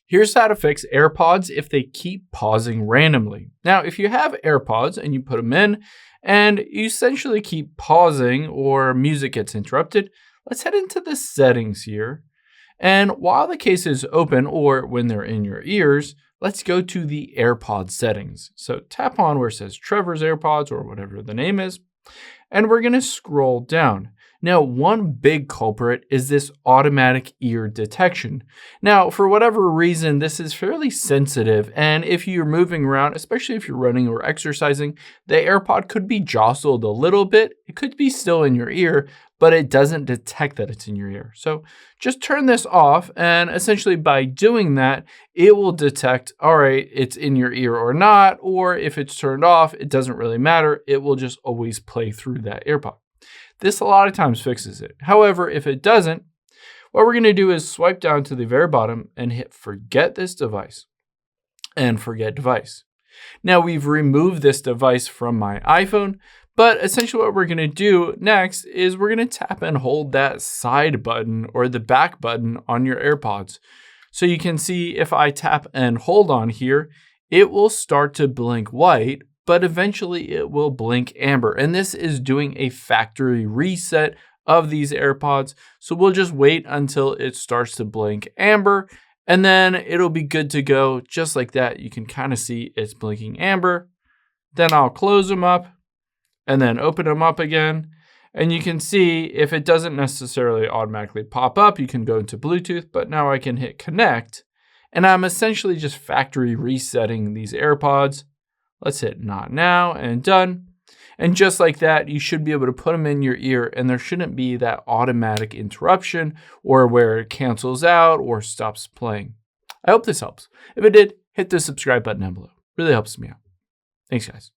Here's how to fix AirPods if they keep pausing randomly. Now, if you have AirPods and you put them in and you essentially keep pausing or music gets interrupted, let's head into the settings here. And while the case is open or when they're in your ears, let's go to the AirPod settings. So tap on where it says Trevor's AirPods or whatever the name is, and we're going to scroll down. Now, one big culprit is this automatic ear detection. Now, for whatever reason, this is fairly sensitive, and if you're moving around, especially if you're running or exercising, the AirPod could be jostled a little bit. It could be still in your ear, but it doesn't detect that it's in your ear. So just turn this off, and essentially by doing that, it will detect, all right, it's in your ear or not, or if it's turned off, it doesn't really matter. It will just always play through that AirPod. This a lot of times fixes it. However, if it doesn't, what we're going to do is swipe down to the very bottom and hit forget this device and forget device. Now we've removed this device from my iPhone, but essentially what we're going to do next is we're going to tap and hold that side button or the back button on your AirPods. So you can see if I tap and hold on here, it will start to blink white, but eventually it will blink amber. And this is doing a factory reset of these AirPods. So we'll just wait until it starts to blink amber, and then it'll be good to go. Just like that, you can kind of see it's blinking amber. Then I'll close them up and then open them up again. And you can see if it doesn't necessarily automatically pop up, you can go into Bluetooth, but now I can hit connect. And I'm essentially just factory resetting these AirPods. Let's hit not now and done. And just like that, you should be able to put them in your ear and there shouldn't be that automatic interruption or where it cancels out or stops playing. I hope this helps. If it did, hit the subscribe button down below. Really helps me out. Thanks, guys.